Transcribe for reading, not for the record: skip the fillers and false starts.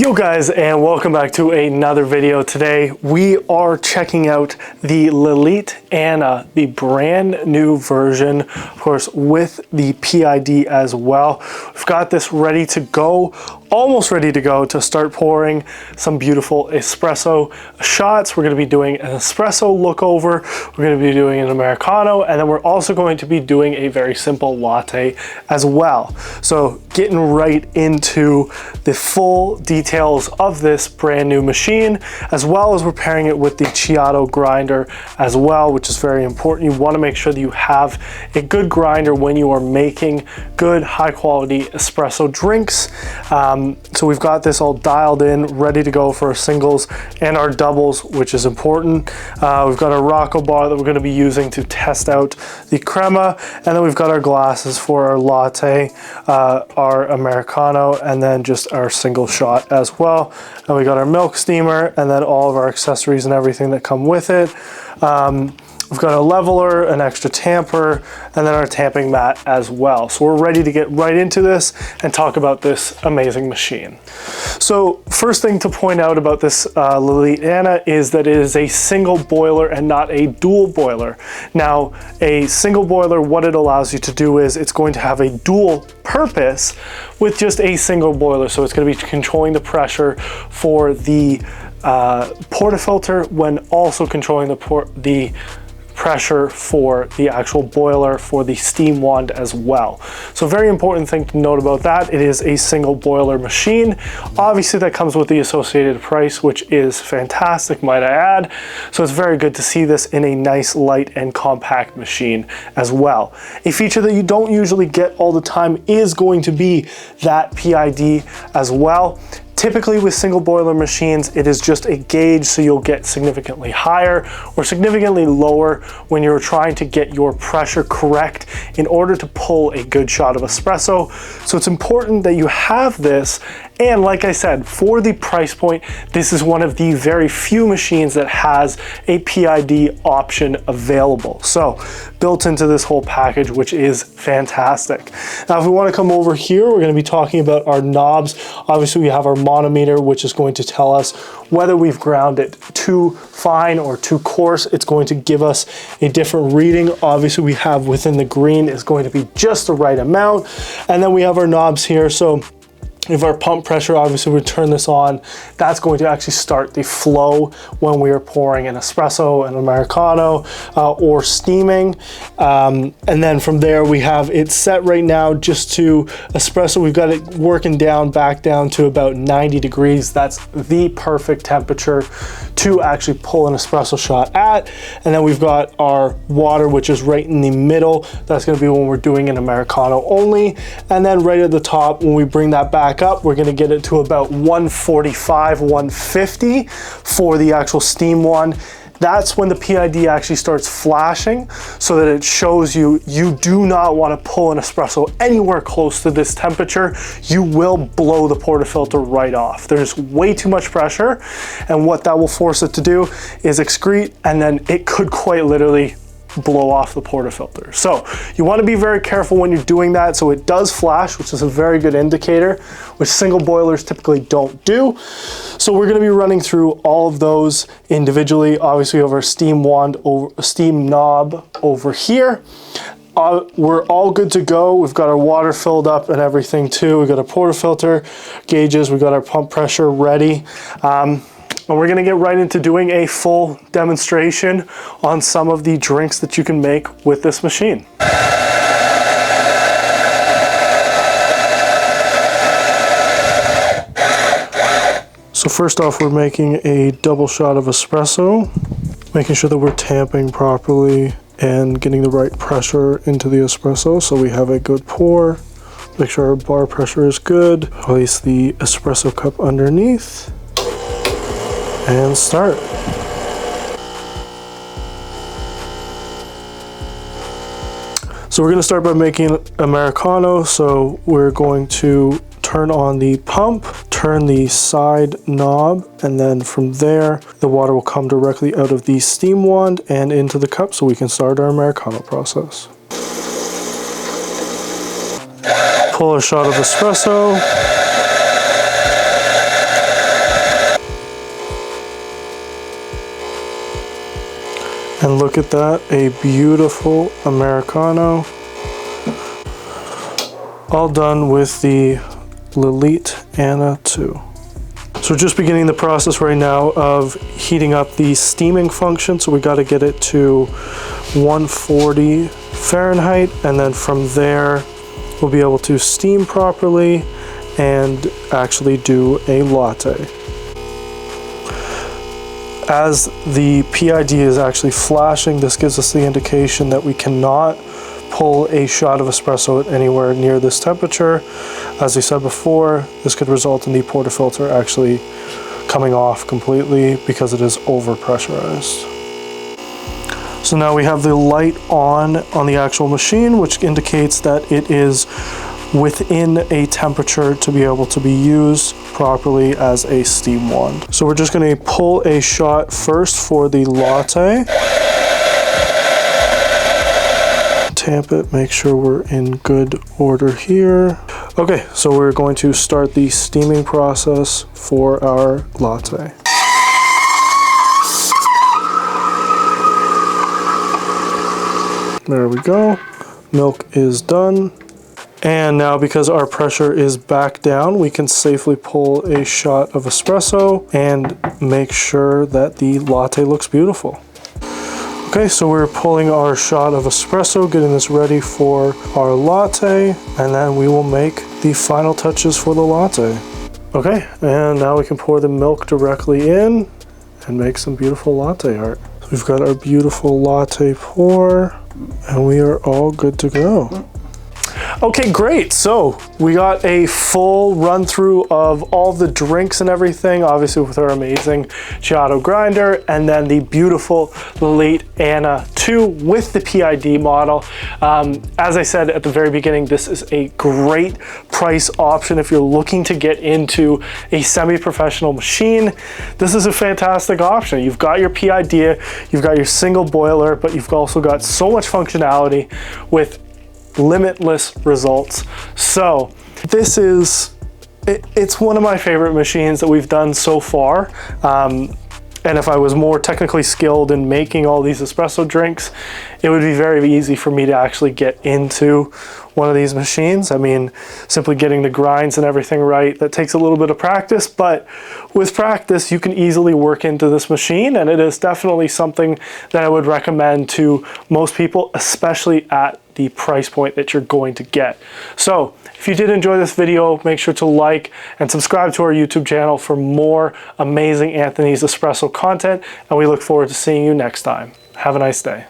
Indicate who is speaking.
Speaker 1: Yo guys, and welcome back to another video. Today we are checking out the Lelit Anna, the brand new version, of course with the PID as well. We've got this ready to go, almost ready to go to start pouring some beautiful espresso shots. We're going to be doing an espresso look over, we're going to be doing an Americano, and then we're also going to be doing a very simple latte as well. So getting right into the full details of this brand new machine, as well as we're pairing it with the Chiato grinder as well, which is very important. You want to make sure that you have a good grinder when you are making good high quality espresso drinks. So we've got this all dialed in, ready to go for our singles and our doubles, which is important. We've got our Rocco bar that we're going to be using to test out the crema, and then we've got our glasses for our latte, our Americano, and then just our single shot as well. And we got our milk steamer, and then all of our accessories and everything that come with it. We've got a leveler, an extra tamper, and then our tamping mat as well. So we're ready to get right into this and talk about this amazing machine. So first thing to point out about this Lelit Anna is that it is a single boiler and not a dual boiler. Now, a single boiler, what it allows you to do is it's going to have a dual purpose with just a single boiler. So it's going to be controlling the pressure for the portafilter when also controlling the pressure for the actual boiler for the steam wand as well. So very important thing to note about that, it is a single boiler machine. Obviously that comes with the associated price, which is fantastic, might I add. So it's very good to see this in a nice light and compact machine as well. A feature that you don't usually get all the time is going to be that PID as well. Typically with single boiler machines, it is just a gauge, so you'll get significantly higher or significantly lower when you're trying to get your pressure correct in order to pull a good shot of espresso. So it's important that you have this, and like I said, for the price point, this is one of the very few machines that has a PID option available. So built into this whole package, which is fantastic. Now, if we want to come over here, we're going to be talking about our knobs. Obviously, we have our manometer, which is going to tell us whether we've ground it too fine or too coarse. It's going to give us a different reading. Obviously, we have within the green is going to be just the right amount. And then we have our knobs here. So if our pump pressure, obviously we turn this on, that's going to actually start the flow when we are pouring an espresso, an Americano, or steaming. And then from there we have it set right now just to espresso. We've got it working back down to about 90 degrees. That's the perfect temperature to actually pull an espresso shot at. And then we've got our water, which is right in the middle. That's going to be when we're doing an Americano only. And then right at the top, when we bring that back up, we're going to get it to about 145, 150 for the actual steam one. That's when the PID actually starts flashing, so that it shows you do not want to pull an espresso anywhere close to this temperature. You will blow the portafilter right off. There's way too much pressure, and what that will force it to do is excrete, and then it could quite literally blow off the portafilter. So you want to be very careful when you're doing that. So it does flash, which is a very good indicator, which single boilers typically don't do. So we're going to be running through all of those individually. Obviously we have our steam wand, steam knob over here. We're all good to go. We've got our water filled up and everything too. We've got our portafilter gauges. We've got our pump pressure ready. And we're gonna get right into doing a full demonstration on some of the drinks that you can make with this machine. So first off, we're making a double shot of espresso, making sure that we're tamping properly and getting the right pressure into the espresso so we have a good pour. Make sure our bar pressure is good. Place the espresso cup underneath and start. So we're going to start by making Americano. So we're going to turn on the pump, turn the side knob, and then from there the water will come directly out of the steam wand and into the cup so we can start our Americano process. Pull a shot of espresso. And look at that, a beautiful Americano. All done with the Lelit Anna 2. So we're just beginning the process right now of heating up the steaming function. So we got to get it to 140 Fahrenheit, and then from there we'll be able to steam properly and actually do a latte. As the PID is actually flashing, this gives us the indication that we cannot pull a shot of espresso at anywhere near this temperature. As we said before, this could result in the portafilter actually coming off completely because it is over pressurized. So now we have the light on the actual machine, which indicates that it is within a temperature to be able to be used properly as a steam wand. So we're just going to pull a shot first for the latte. Tamp it, make sure we're in good order here. Okay, so we're going to start the steaming process for our latte. There we go. Milk is done. And now, because our pressure is back down, we can safely pull a shot of espresso and make sure that the latte looks beautiful. Okay, so we're pulling our shot of espresso, getting this ready for our latte, and then we will make the final touches for the latte. Okay, and now we can pour the milk directly in and make some beautiful latte art. So we've got our beautiful latte pour, and we are all good to go. Okay, great. So we got a full run through of all the drinks and everything, obviously with our amazing Giotto grinder, and then the beautiful Lelit Anna 2 with the PID model. As I said at the very beginning, this is a great price option if you're looking to get into a semi-professional machine. This is a fantastic option. You've got your PID, you've got your single boiler, but you've also got so much functionality with limitless results. So this is, it's one of my favorite machines that we've done so far. And if I was more technically skilled in making all these espresso drinks, it would be very easy for me to actually get into one of these machines. I mean, simply getting the grinds and everything right, that takes a little bit of practice, but with practice, you can easily work into this machine, and it is definitely something that I would recommend to most people, especially at the price point that you're going to get. So if you did enjoy this video, make sure to like and subscribe to our YouTube channel for more amazing Anthony's Espresso content, and we look forward to seeing you next time. Have a nice day.